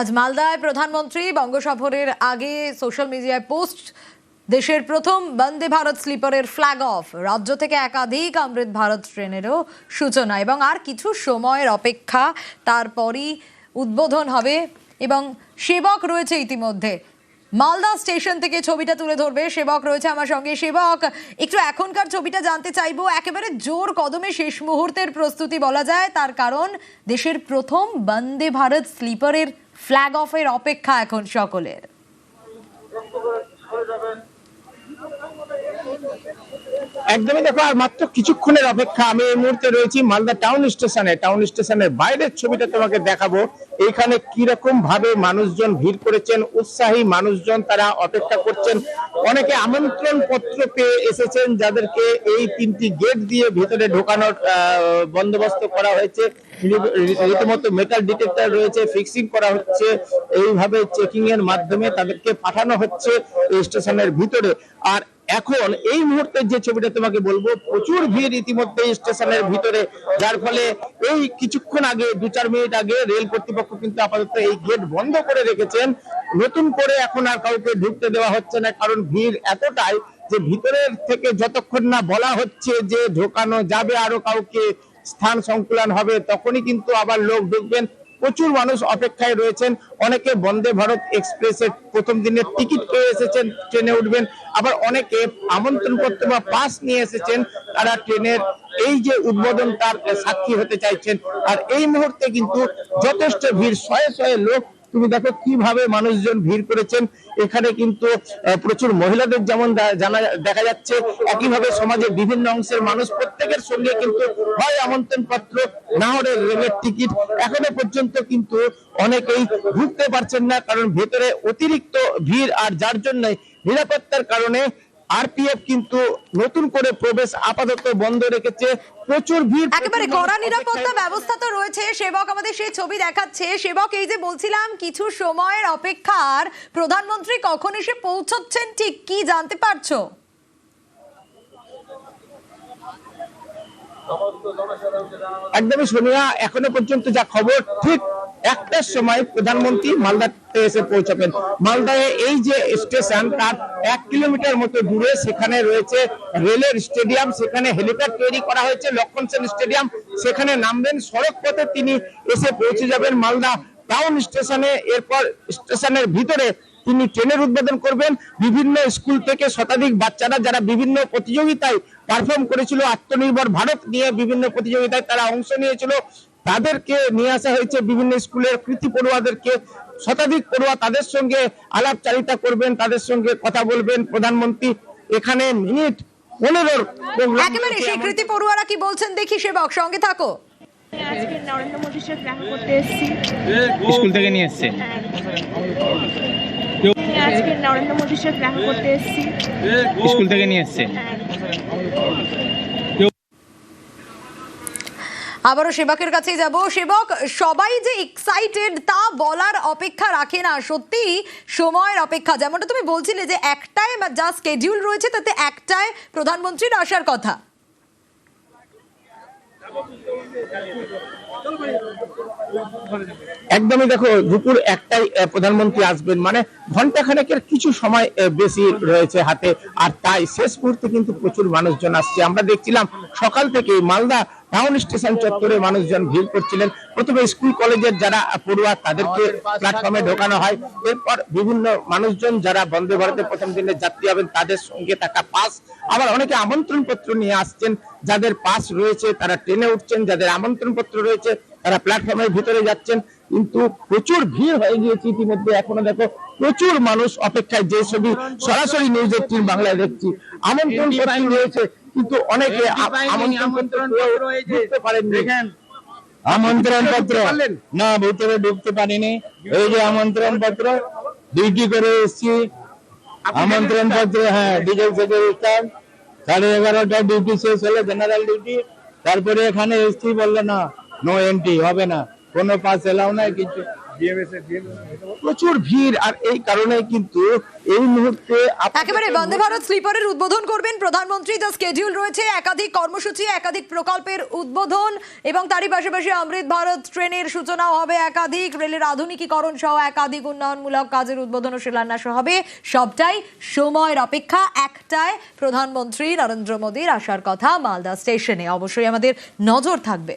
আজ মালদায় প্রধানমন্ত্রী বঙ্গসফরের আগে সোশ্যাল মিডিয়ায় পোস্ট দেশের প্রথম বন্দে ভারত স্লিপারের ফ্ল্যাগ অফ, রাজ্য থেকে একাধিক অমৃত ভারত ট্রেনেরও সূচনা এবং আর কিছু সময়ের অপেক্ষা, তারপরই উদ্বোধন হবে। এবং সেবক রয়েছে ইতিমধ্যে, মালদা স্টেশন থেকে ছবিটা তুলে ধরবে সেবক রয়েছে আমার সঙ্গে। সেবক, একটু এখনকার ছবিটা জানতে চাইবো। একেবারে জোর কদমে শেষ মুহূর্তের প্রস্তুতি বলা যায়, তার কারণ দেশের প্রথম বন্দে ভারত স্লিপারের ফ্ল্যাগ অফের অপেক্ষা এখন সকলের। একদমই দেখো, আর মাত্র কিছুক্ষণের অপেক্ষা। আমি এই মুহূর্তে রয়েছি মালদা টাউন স্টেশনের বাইরের ছবিটা তোমাকে দেখাবো। এখানে কিরকম ভাবে মানুষজন ভিড় করেছেন, উৎসাহী মানুষজন, তারা অপেক্ষা করছেন। অনেকে আমন্ত্রণ পত্র পেয়ে এসেছেন, যাদেরকে এই তিনটি গেট দিয়ে ভেতরে ঢোকানোর বন্দোবস্ত করা হয়েছে। রীতিমতো মেটাল ডিটেক্টর রয়েছে, ফিক্সিং করা হচ্ছে, এইভাবে চেকিং এর মাধ্যমে তাদেরকে পাঠানো হচ্ছে এই স্টেশনের ভিতরে। আর এখন এই মুহূর্তে যে ছবিটা তোমাকে বলবো, প্রচুর ভিড় ইতিমধ্যে স্টেশনের ভিতরে, যার ফলে এই কিছুক্ষণ আগে 2-4 মিনিট আগে রেল কর্তৃপক্ষ কিন্তু আপাতত এই গেট বন্ধ করে রেখেছেন। নতুন করে এখন আর কাউকে ঢুকতে দেওয়া হচ্ছে না, কারণ ভিড় এতটাই যে ভিতরের থেকে যতক্ষণ না বলা হচ্ছে যে ঢোকানো যাবে, আরো কাউকে স্থান সংকুলন হবে, তখনই কিন্তু আবার লোক ঢুকবেন। প্রচুর মানুষ অপেক্ষায় রয়েছেন। অনেকে বন্দে ভারত এক্সপ্রেসের প্রথম দিনের টিকিট পেয়ে এসেছেন, ট্রেনে উঠবেন। আবার অনেকে আমন্ত্রণ পত্র বা পাস নিয়ে এসেছেন, তারা ট্রেনের এই যে উদ্বোধন তার সাক্ষী হতে চাইছেন। আর এই মুহূর্তে কিন্তু যথেষ্ট ভিড়, শয়ে শয়ে লোক। তুমি দেখো কিভাবে মানুষজন ভিড় করেছেন। এখানে কিন্তু প্রচুর মহিলাদের যেমন দেখা যাচ্ছে, একইভাবে সমাজের বিভিন্ন অংশের মানুষ, প্রত্যেকের সঙ্গে কিন্তু হয় আমন্ত্রণ পত্র, না হলে রেলের টিকিট। এখনো পর্যন্ত কিন্তু অনেকেই ঢুকতে পারছেন না, কারণ ভেতরে অতিরিক্ত ভিড়। আর যার জন্য নিরাপত্তার কারণে আরপিএফ কিন্তু নতুন করে প্রবেশ আপাতত বন্ধ রেখেছে। প্রচুর ভিড়, একেবারে কড়া নিরাপত্তা ব্যবস্থা তো রয়েছে। সেবক আমাদের সেই ছবি দেখাচ্ছে। সেবক, এই যে বলছিলাম কিছু সময়ের অপেক্ষার, প্রধানমন্ত্রী কখন এসে পৌঁছচ্ছেন ঠিক কি জানতে পারছো? একদমই সোনিয়া, এখনো পর্যন্ত যা খবর, ঠিক 1টার সময় প্রধানমন্ত্রী মালদাতে এসে পৌঁছাবেন। মালদায় এই যে স্টেশন, তার 1 কিলোমিটার মতো দূরে সেখানে রয়েছে রেলের স্টেডিয়াম। সেখানে হেলিপ্যাড তৈরি করা হয়েছে, লক্ষণ সেন স্টেডিয়াম। সেখানে নামবেন, সড়ক পথে তিনি এসে পৌঁছে যাবেন মালদা টাউন স্টেশনে। এরপর স্টেশনের ভিতরে তিনি ট্রেনের উদ্বোধন করবেন। বিভিন্ন স্কুল থেকে শতাধিক বাচ্চারা, যারা বিভিন্ন প্রতিযোগিতায় পারফর্ম করেছিল, আত্মনির্ভর ভারত নিয়ে বিভিন্ন প্রতিযোগিতায় তারা অংশ নিয়েছিল, তাদেরকে নিয়ে আসা হয়েছে। বিভিন্ন স্কুলের কৃতি পড়ুয়াদেরকে, শতাধিক পড়ুয়া, তাদের সঙ্গে আলাপচারিতা করবেন, তাদের সঙ্গে কথা বলবেন প্রধানমন্ত্রী। এখানে মিনিট 15 একেবারে সেই কৃতি পড়ুয়ারা কি বলছেন দেখি। সেবক, সঙ্গে থাকো। আজকে নরেন্দ্র মোদীর সাথে দেখা করতে এসেছি। স্কুল থেকে নিয়ে এসছে। আজকে নরেন্দ্র মোদীর সাথে দেখা করতে এসেছি। স্কুল থেকে নিয়ে এসছে। আবারও সেবকের কাছেই যাব। সেবক, সবাই যে এক্সাইটেড তা বলার অপেক্ষা রাখে না, সত্যি সময়ের অপেক্ষা। যেমনটা তুমি বলছিলে যে একটায় যা স্কেডিউল রয়েছে তাতে একটায় প্রধানমন্ত্রীর আসার কথা। একদমই দেখো, দুপুর 1টায় প্রধানমন্ত্রী আসবেন, মানে ঘন্টাখানেকের কিছু সময় বেশি রয়েছে হাতে। আর তাই শেষ মুহূর্তে কিন্তু প্রচুর মানুষজন আসছে। আমরা দেখছিলাম সকাল থেকে মালদা টাউন স্টেশন চত্বরে মানুষজন ভিড় করছিলেন। প্রথমে স্কুল কলেজের যারা পড়ুয়া, তাদেরকে প্ল্যাটফর্মে ঢোকানো হয়। এরপর বিভিন্ন মানুষজন যারা বন্দে ভারতের প্রথম দিনের যাত্রী হবেন, তাদের সঙ্গে থাকা পাস। আবার অনেকে আমন্ত্রণ পত্র নিয়ে আসছেন, যাদের পাস রয়েছে তারা ট্রেনে উঠছেন, যাদের আমন্ত্রণ পত্র রয়েছে তারা প্ল্যাটফর্মের ভিতরে যাচ্ছেন। কিন্তু প্রচুর ভিড় হয়ে গিয়েছে ইতিমধ্যে। এখনো দেখো প্রচুর মানুষ অপেক্ষায়। যে ছবি সরাসরি নিউজ 18 বাংলায় দেখছি, আমন্ত্রণ পত্র রয়েছে, কিন্তু অনেকে আমন্ত্রণ পত্র ঢুকতে পারেননি। আমন্ত্রণ পত্র না, ভিতরে ঢুকতে পারিনি। এই যে আমন্ত্রণ পত্র, ডিউটি করে এসেছি। আমন্ত্রণ পত্র, হ্যাঁ, ডিজেল থেকে উঠতাম। 11:30 ডিউটি শেষ হলো, জেনারেল ডিউটি। তারপরে এখানে এসছি, বললো না, নো এন্ট্রি হবে না, কোনো পাস এলাও নাই, কিছু প্রচুর ভিড়, আর এই কারণে কিন্তু এই মুহূর্তে একেবারে বন্দে ভারত স্লিপারের উদ্বোধন করবেন প্রধানমন্ত্রী। যা স্কেডিউল রয়েছে একাধিক কর্মসূচি, একাধিক প্রকল্পের উদ্বোধন এবং তারই পাশাপাশি অমৃত ভারত ট্রেনের সূচনাও হবে, একাধিক রেলের আধুনিকীকরণ সহ একাধিক উন্নয়নমূলক কাজের উদ্বোধন ও শিলান্যাস হবে। সবটাই সময়ের অপেক্ষা, একটাই প্রধানমন্ত্রী নরেন্দ্র মোদীর আসার কথা মালদা স্টেশনে। অবশ্যই আমাদের নজর থাকবে।